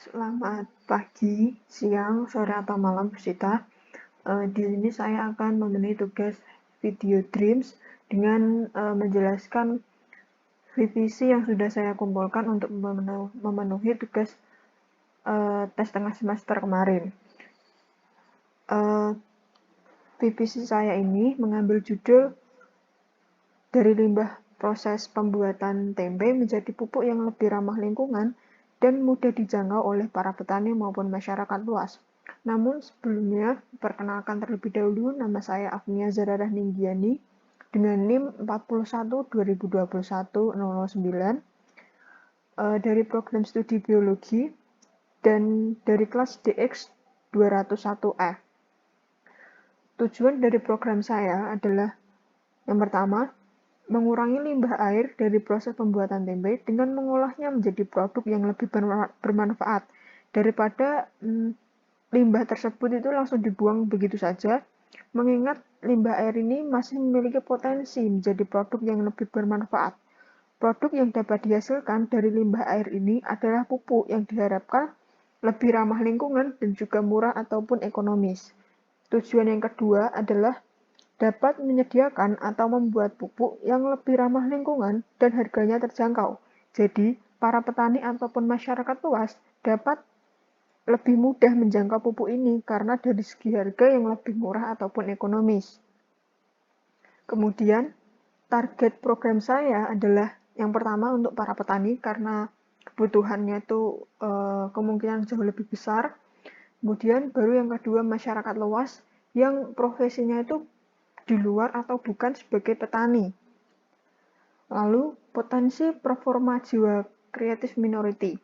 Selamat pagi, siang, sore, atau malam, Bu Sita. Di sini saya akan memenuhi tugas video Dreams dengan menjelaskan visi yang sudah saya kumpulkan untuk memenuhi tugas tes tengah semester kemarin. PVC saya ini mengambil judul dari limbah proses pembuatan tempe menjadi pupuk yang lebih ramah lingkungan dan mudah dijangkau oleh para petani maupun masyarakat luas. Namun sebelumnya, perkenalkan terlebih dahulu, nama saya Agnia Zararah Ninggiani dengan NIM 41 2021 009 dari program studi biologi dan dari kelas DX 201F. Tujuan dari program saya adalah yang pertama, mengurangi limbah air dari proses pembuatan tempe dengan mengolahnya menjadi produk yang lebih bermanfaat daripada limbah tersebut itu langsung dibuang begitu saja, mengingat limbah air ini masih memiliki potensi menjadi produk yang lebih bermanfaat. Produk yang dapat dihasilkan dari limbah air ini adalah pupuk yang diharapkan lebih ramah lingkungan dan juga murah ataupun ekonomis. Tujuan yang kedua adalah dapat menyediakan atau membuat pupuk yang lebih ramah lingkungan dan harganya terjangkau. Jadi, para petani ataupun masyarakat luas dapat lebih mudah menjangkau pupuk ini karena dari segi harga yang lebih murah ataupun ekonomis. Kemudian, target program saya adalah yang pertama untuk para petani karena kebutuhannya itu kemungkinan jauh lebih besar. Kemudian baru yang kedua masyarakat luas yang profesinya itu di luar atau bukan sebagai petani. Lalu potensi performa jiwa kreatif minority.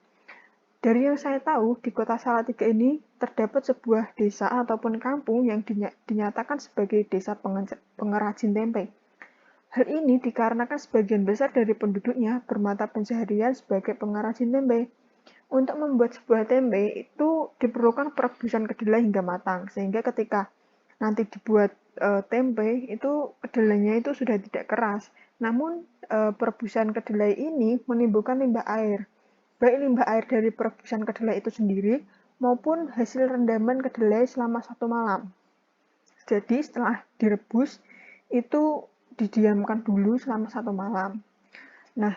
Dari yang saya tahu, di kota Salatiga ini terdapat sebuah desa ataupun kampung yang dinyatakan sebagai desa pengrajin tempe. Hal ini dikarenakan sebagian besar dari penduduknya bermata pencaharian sebagai pengrajin tempe. Untuk membuat sebuah tempe itu diperlukan perebusan kedelai hingga matang, sehingga ketika nanti dibuat tempe itu kedelainya itu sudah tidak keras. Namun perebusan kedelai ini menimbulkan limbah air. Baik limbah air dari perebusan kedelai itu sendiri maupun hasil rendaman kedelai selama 1 malam. Jadi setelah direbus itu didiamkan dulu selama 1 malam. Nah,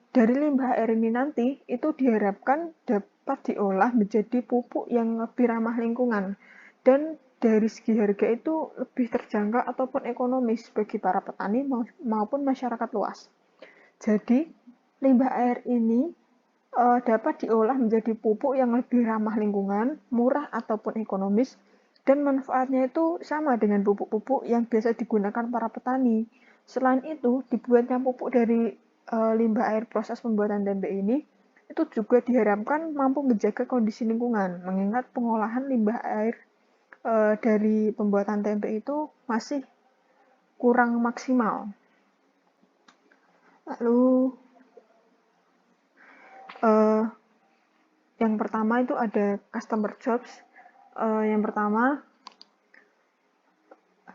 dari limbah air ini nanti itu diharapkan dapat diolah menjadi pupuk yang lebih ramah lingkungan dan dari segi harga itu lebih terjangkau ataupun ekonomis bagi para petani maupun masyarakat luas. Jadi, limbah air ini dapat diolah menjadi pupuk yang lebih ramah lingkungan, murah ataupun ekonomis, dan manfaatnya itu sama dengan pupuk-pupuk yang biasa digunakan para petani. Selain itu, dibuatnya pupuk dari limbah air proses pembuatan tempe ini itu juga diharapkan mampu menjaga kondisi lingkungan, mengingat pengolahan limbah air dari pembuatan tempe itu masih kurang maksimal. Lalu yang pertama itu ada customer jobs. Yang pertama,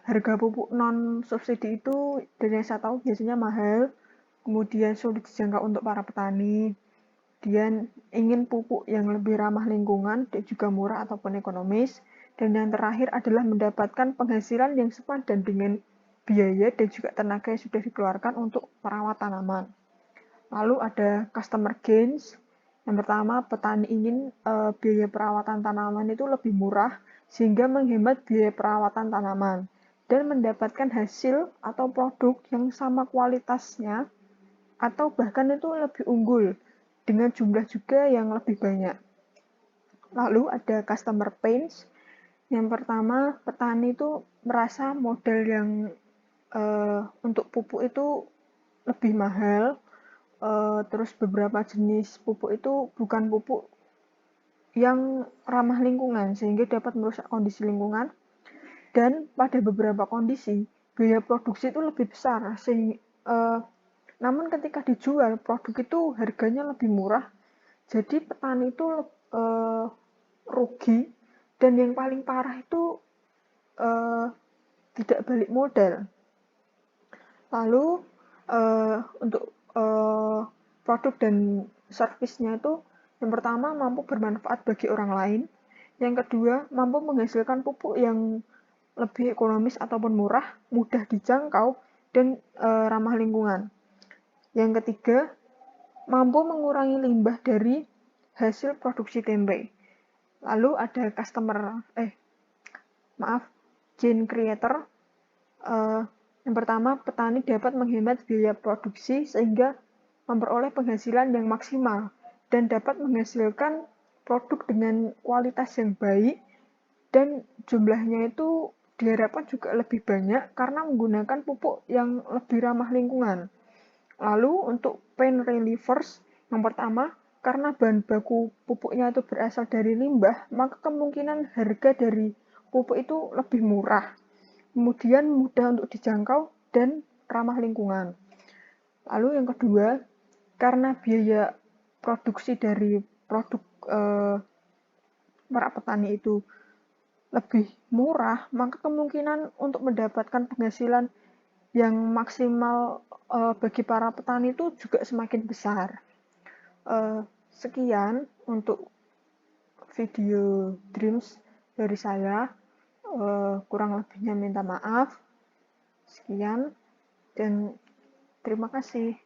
harga pupuk non subsidi itu dari yang saya tahu biasanya mahal, kemudian sulit dijangkau untuk para petani, kemudian ingin pupuk yang lebih ramah lingkungan dan juga murah ataupun ekonomis, dan yang terakhir adalah mendapatkan penghasilan yang sepadan dengan biaya dan juga tenaga yang sudah dikeluarkan untuk merawat tanaman. Lalu ada customer gains. Yang pertama, petani ingin biaya perawatan tanaman itu lebih murah sehingga menghemat biaya perawatan tanaman dan mendapatkan hasil atau produk yang sama kualitasnya atau bahkan itu lebih unggul dengan jumlah juga yang lebih banyak. Lalu ada customer pains. Yang pertama, petani itu merasa modal yang untuk pupuk itu lebih mahal. Terus beberapa jenis pupuk itu bukan pupuk yang ramah lingkungan sehingga dapat merusak kondisi lingkungan, dan pada beberapa kondisi biaya produksi itu lebih besar namun ketika dijual produk itu harganya lebih murah, jadi petani itu rugi, dan yang paling parah itu tidak balik modal. Lalu untuk produk dan servisnya itu Yang pertama, mampu bermanfaat bagi orang lain. Yang kedua, mampu menghasilkan pupuk yang lebih ekonomis ataupun murah, mudah dijangkau, dan ramah lingkungan. Yang ketiga, mampu mengurangi limbah dari hasil produksi tempe. Lalu ada chain creator. Yang pertama, petani dapat menghemat biaya produksi sehingga memperoleh penghasilan yang maksimal dan dapat menghasilkan produk dengan kualitas yang baik dan jumlahnya itu diharapkan juga lebih banyak karena menggunakan pupuk yang lebih ramah lingkungan. Lalu untuk pain relievers, yang pertama, karena bahan baku pupuknya itu berasal dari limbah, maka kemungkinan harga dari pupuk itu lebih murah. Kemudian mudah untuk dijangkau dan ramah lingkungan. Lalu yang kedua, karena biaya produksi dari produk para petani itu lebih murah, maka kemungkinan untuk mendapatkan penghasilan yang maksimal bagi para petani itu juga semakin besar. Sekian untuk video Dreams dari saya. Kurang lebihnya minta maaf. Sekian dan terima kasih.